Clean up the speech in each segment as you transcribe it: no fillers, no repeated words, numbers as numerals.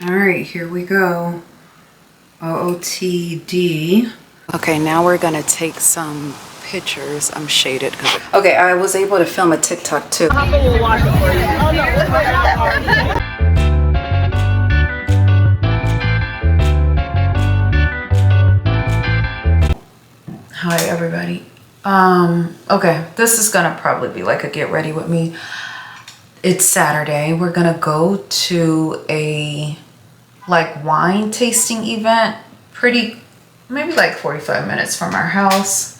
All right, here we go. OOTD. Okay, now we're gonna take some pictures. I'm shaded. Okay, I was able to film a TikTok too. Hi everybody. Okay, this is gonna probably be like a get ready with me. It's Saturday. We're gonna go to a like wine tasting event, maybe like 45 minutes from our house.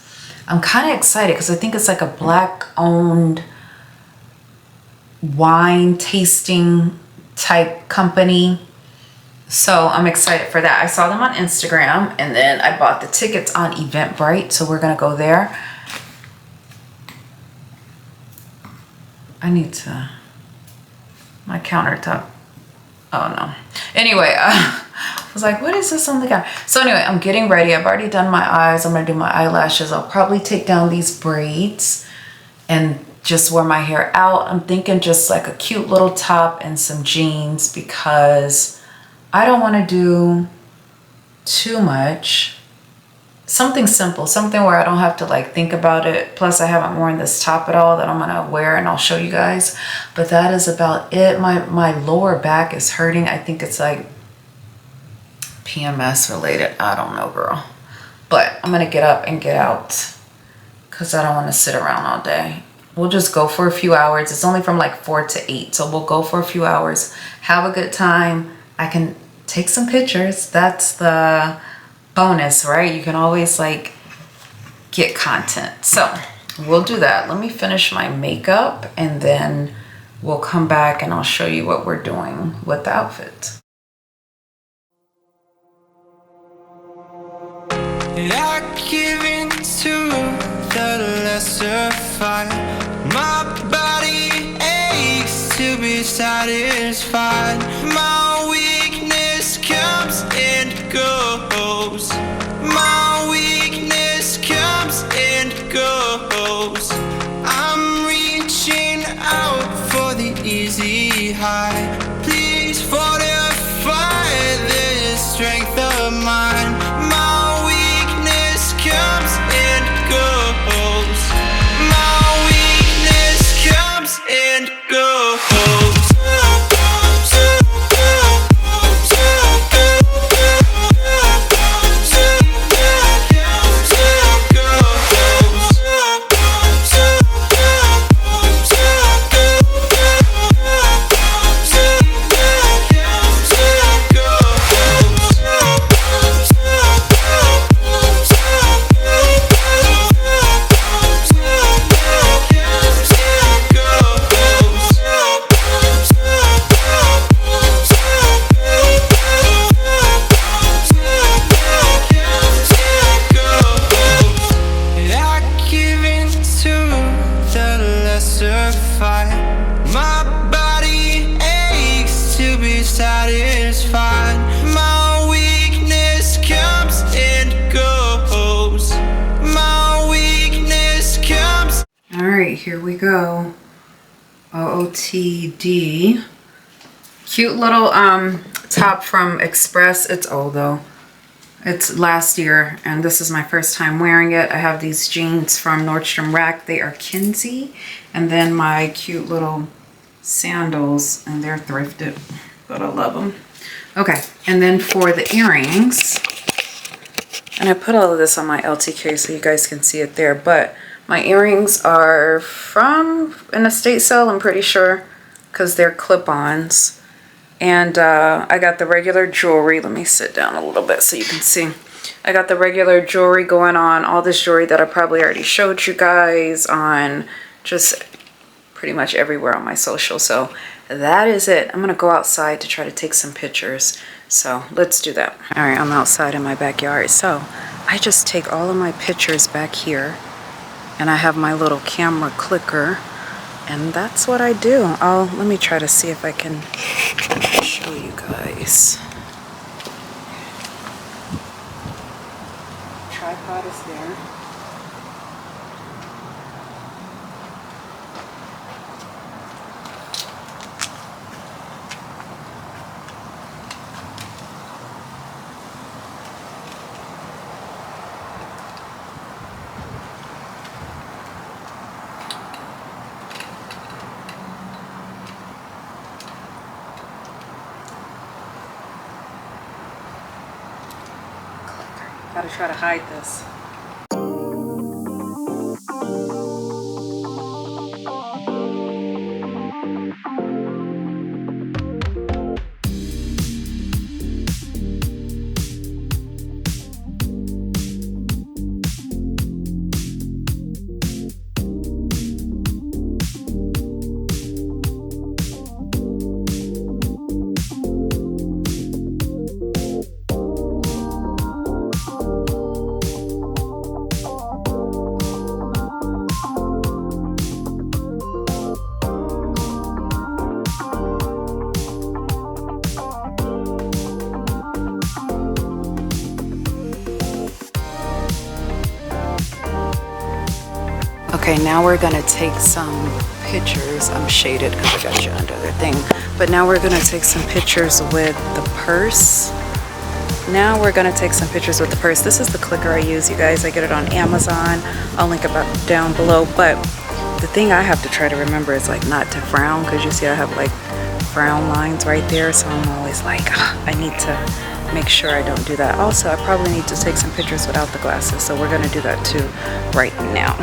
I'm kind of excited because I think it's like a black owned wine tasting type company. So I'm excited for that. I saw them on Instagram and then I bought the tickets on Eventbrite. So we're gonna go there. My countertop. Oh no. Anyway, I was like, what is this on the counter? So anyway, I'm getting ready. I've already done my eyes. I'm gonna do my eyelashes. I'll probably take down these braids and just wear my hair out. I'm thinking just like a cute little top and some jeans because I don't want to do too much. Something simple, something where I don't have to like think about it. Plus I haven't worn this top at all that I'm gonna wear and I'll show you guys. But that is about it. My lower back is hurting. I think it's like PMS related. I don't know, girl. But I'm gonna get up and get out because I don't want to sit around all day. We'll just go for a few hours. It's only from like 4 to 8. So we'll go for a few hours, have a good time. I can take some pictures. That's the bonus, right? You can always like get content. So we'll do that. Let me finish my makeup and then we'll come back and I'll show you what we're doing with the outfit. I give in to the lesser fight. My body aches to be satisfied. My weakness comes and goes. My weakness comes and goes. I'm reaching out for the easy high. Please fortify this strength of mine. My weakness comes and goes. My weakness comes and goes. Here we go. OOTD. Cute little top from Express. It's old though. It's last year and this is my first time wearing it. I have these jeans from Nordstrom Rack. They are Kinsey. And then my cute little sandals and they're thrifted, but I love them. Okay, and then for the earrings, and I put all of this on my LTK so you guys can see it there, but my earrings are from an estate sale, I'm pretty sure, because they're clip-ons. And I got the regular jewelry. Let me sit down a little bit so you can see. I got the regular jewelry going on, all this jewelry that I probably already showed you guys on just pretty much everywhere on my social. So that is it. I'm going to go outside to try to take some pictures. So let's do that. All right, I'm outside in my backyard. So I just take all of my pictures back here. And I have my little camera clicker, and that's what I do. Let me try to see if I can show you guys. Tripod is there. Gotta try to hide this. Okay, now we're gonna take some pictures. I'm shaded because I got you under the thing. But now we're gonna take some pictures with the purse. Now we're gonna take some pictures with the purse. This is the clicker I use, you guys. I get it on Amazon. I'll link it down below. But the thing I have to try to remember is like not to frown, because you see I have like frown lines right there. So I'm always like, I need to make sure I don't do that. Also, I probably need to take some pictures without the glasses. So we're gonna do that too right now.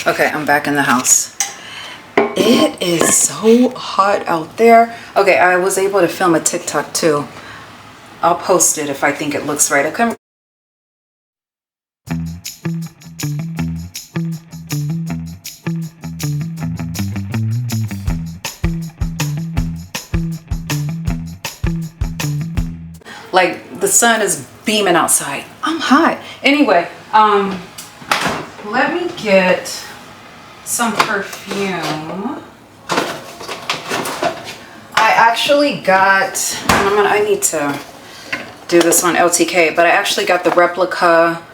Okay, I'm back in the house. It is so hot out there. Okay, I was able to film a TikTok too. I'll post it if I think it looks right. Okay. Like the sun is beaming outside. I'm hot. Anyway, let me get some perfume. I actually got, I need to do this on LTK, but I actually got the replica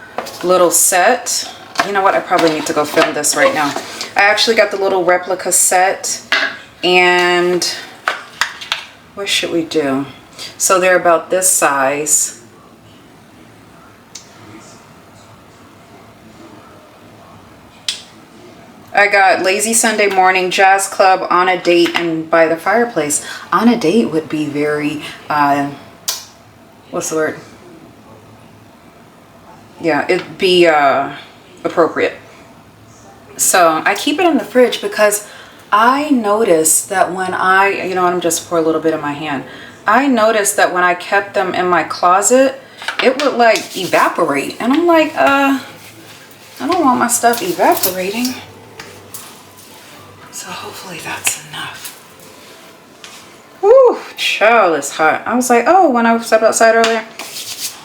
little set. You know what? I probably need to go film this right now. I actually got the little replica set, and what should we do? So they're about this size. I got Lazy Sunday Morning, Jazz Club, On a Date, and By the Fireplace. On a Date would be very, what's the word? Yeah, it'd be appropriate. So I keep it in the fridge because I noticed that when you know what, I'm just pour a little bit in my hand. I noticed that when I kept them in my closet, it would like evaporate. And I'm like, I don't want my stuff evaporating. So hopefully that's enough. Whew, child, it's hot. I was like, oh, when I stepped outside earlier,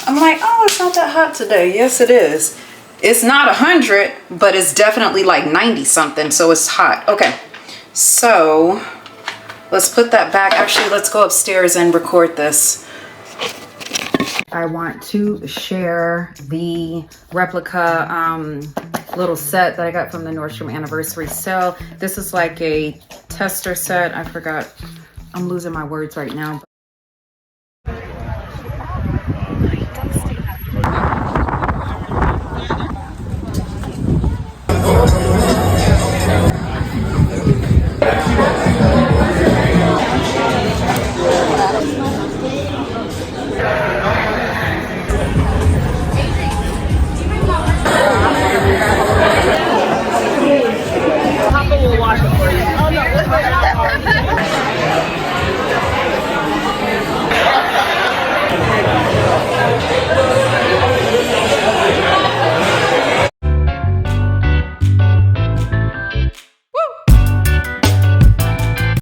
I'm like, oh, it's not that hot today. Yes, it is. It's not 100, but it's definitely like 90 something, so it's hot. Okay, so let's put that back. Actually, let's go upstairs and record this. I want to share the replica little set that I got from the Nordstrom anniversary sale. This is like a tester set. I forgot. I'm losing my words right now,